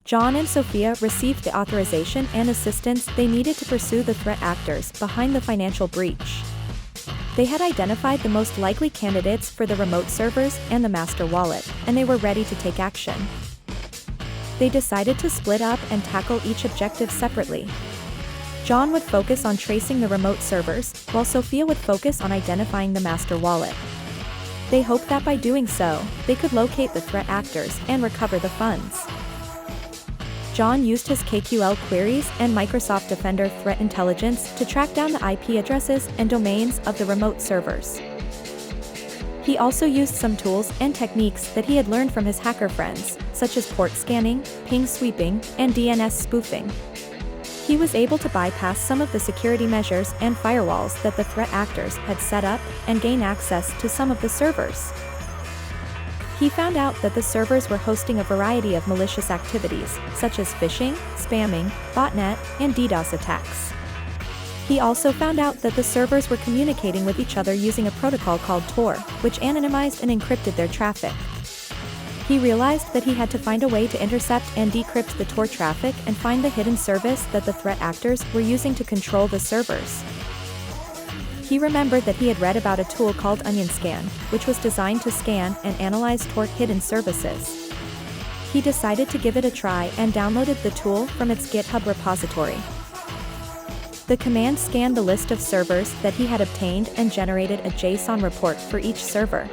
John and Sophia received the authorization and assistance they needed to pursue the threat actors behind the financial breach. They had identified the most likely candidates for the remote servers and the master wallet, and they were ready to take action. They decided to split up and tackle each objective separately. John would focus on tracing the remote servers, while Sophia would focus on identifying the master wallet. They hoped that by doing so, they could locate the threat actors and recover the funds. John used his KQL queries and Microsoft Defender threat intelligence to track down the IP addresses and domains of the remote servers. He also used some tools and techniques that he had learned from his hacker friends, such as port scanning, ping sweeping, and DNS spoofing. He was able to bypass some of the security measures and firewalls that the threat actors had set up and gain access to some of the servers. He found out that the servers were hosting a variety of malicious activities, such as phishing, spamming, botnet, and DDoS attacks. He also found out that the servers were communicating with each other using a protocol called Tor, which anonymized and encrypted their traffic. He realized that he had to find a way to intercept and decrypt the Tor traffic and find the hidden service that the threat actors were using to control the servers. He remembered that he had read about a tool called OnionScan, which was designed to scan and analyze Tor hidden services. He decided to give it a try and downloaded the tool from its GitHub repository. The command scanned the list of servers that he had obtained and generated a JSON report for each server.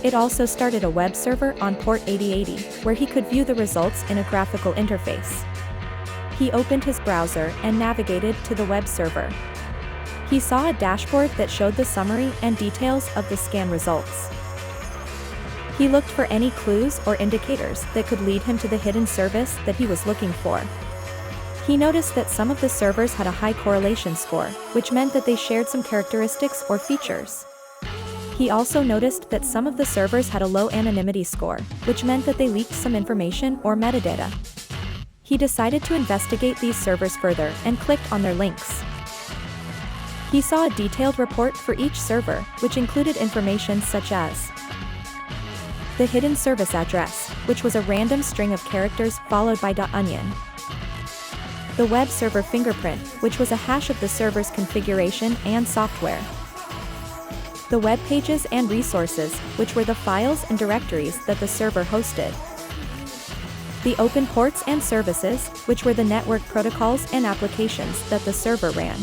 It also started a web server on port 8080, where he could view the results in a graphical interface. He opened his browser and navigated to the web server. He saw a dashboard that showed the summary and details of the scan results. He looked for any clues or indicators that could lead him to the hidden service that he was looking for. He noticed that some of the servers had a high correlation score, which meant that they shared some characteristics or features. He also noticed that some of the servers had a low anonymity score, which meant that they leaked some information or metadata. He decided to investigate these servers further and clicked on their links. He saw a detailed report for each server, which included information such as the hidden service address, which was a random string of characters followed by .onion. The web server fingerprint, which was a hash of the server's configuration and software. The web pages and resources, which were the files and directories that the server hosted. The open ports and services, which were the network protocols and applications that the server ran.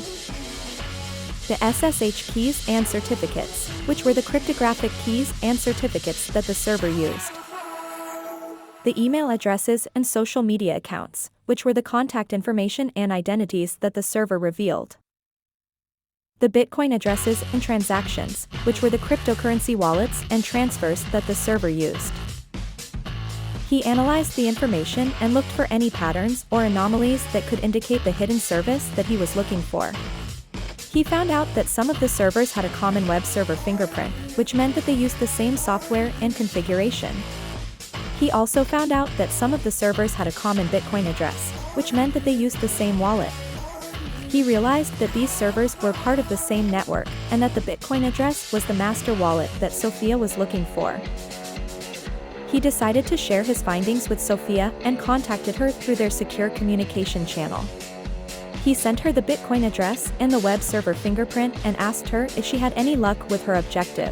The SSH keys and certificates, which were the cryptographic keys and certificates that the server used. The email addresses and social media accounts, which were the contact information and identities that the server revealed. The Bitcoin addresses and transactions, which were the cryptocurrency wallets and transfers that the server used. He analyzed the information and looked for any patterns or anomalies that could indicate the hidden service that he was looking for. He found out that some of the servers had a common web server fingerprint, which meant that they used the same software and configuration. He also found out that some of the servers had a common Bitcoin address, which meant that they used the same wallet. He realized that these servers were part of the same network, and that the Bitcoin address was the master wallet that Sophia was looking for. He decided to share his findings with Sophia and contacted her through their secure communication channel. He sent her the Bitcoin address and the web server fingerprint and asked her if she had any luck with her objective.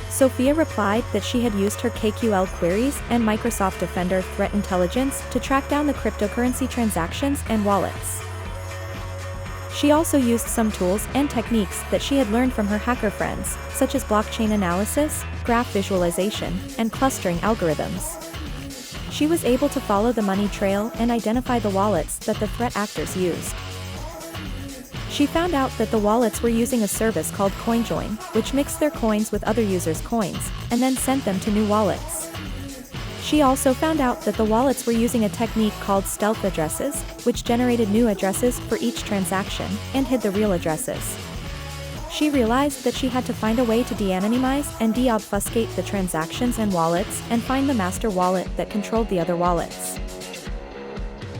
Sophia replied that she had used her KQL queries and Microsoft Defender threat intelligence to track down the cryptocurrency transactions and wallets. She also used some tools and techniques that she had learned from her hacker friends, such as blockchain analysis, graph visualization, and clustering algorithms. She was able to follow the money trail and identify the wallets that the threat actors used. She found out that the wallets were using a service called CoinJoin, which mixed their coins with other users' coins, and then sent them to new wallets. She also found out that the wallets were using a technique called stealth addresses, which generated new addresses for each transaction, and hid the real addresses. She realized that she had to find a way to de-anonymize and de-obfuscate the transactions and wallets and find the master wallet that controlled the other wallets.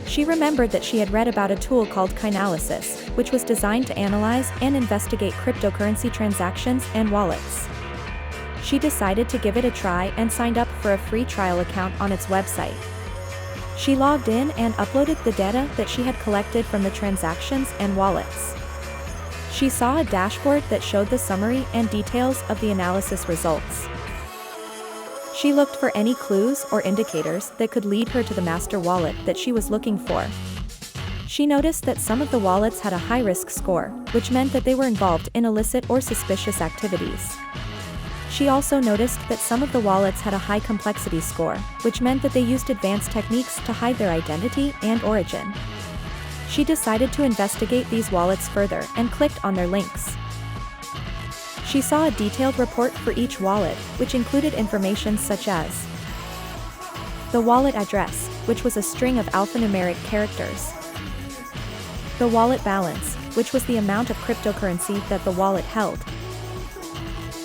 She remembered that she had read about a tool called Chainalysis, which was designed to analyze and investigate cryptocurrency transactions and wallets. She decided to give it a try and signed up for a free trial account on its website. She logged in and uploaded the data that she had collected from the transactions and wallets. She saw a dashboard that showed the summary and details of the analysis results. She looked for any clues or indicators that could lead her to the master wallet that she was looking for. She noticed that some of the wallets had a high-risk score, which meant that they were involved in illicit or suspicious activities. She also noticed that some of the wallets had a high complexity score, which meant that they used advanced techniques to hide their identity and origin. She decided to investigate these wallets further and clicked on their links. She saw a detailed report for each wallet, which included information such as the wallet address, which was a string of alphanumeric characters, the wallet balance, which was the amount of cryptocurrency that the wallet held,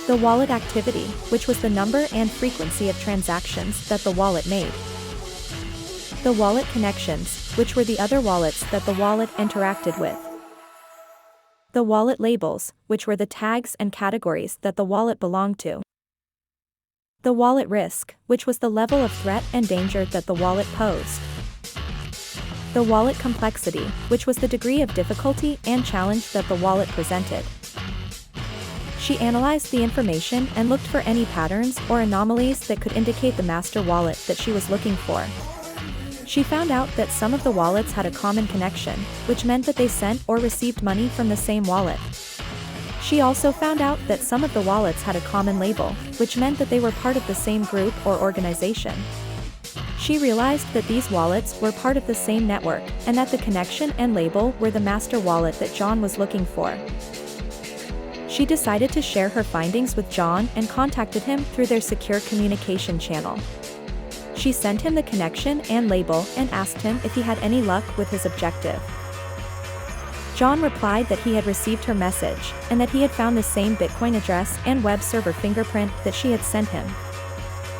the wallet activity, which was the number and frequency of transactions that the wallet made, the wallet connections, which were the other wallets that the wallet interacted with, the wallet labels, which were the tags and categories that the wallet belonged to, the wallet risk, which was the level of threat and danger that the wallet posed, the wallet complexity, which was the degree of difficulty and challenge that the wallet presented. She analyzed the information and looked for any patterns or anomalies that could indicate the master wallet that she was looking for. She found out that some of the wallets had a common connection, which meant that they sent or received money from the same wallet. She also found out that some of the wallets had a common label, which meant that they were part of the same group or organization. She realized that these wallets were part of the same network, and that the connection and label were the master wallet that John was looking for. She decided to share her findings with John and contacted him through their secure communication channel. She sent him the connection and label and asked him if he had any luck with his objective. John replied that he had received her message, and that he had found the same Bitcoin address and web server fingerprint that she had sent him.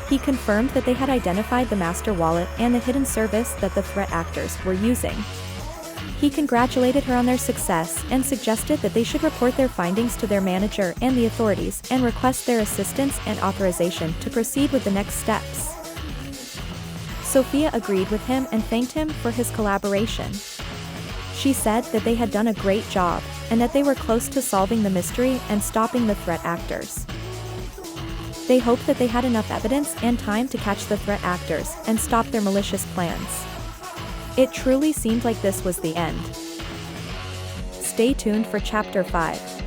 He confirmed that they had identified the master wallet and the hidden service that the threat actors were using. He congratulated her on their success and suggested that they should report their findings to their manager and the authorities and request their assistance and authorization to proceed with the next steps. Sophia agreed with him and thanked him for his collaboration. She said that they had done a great job, and that they were close to solving the mystery and stopping the threat actors. They hoped that they had enough evidence and time to catch the threat actors and stop their malicious plans. It truly seemed like this was the end. Stay tuned for Chapter 5.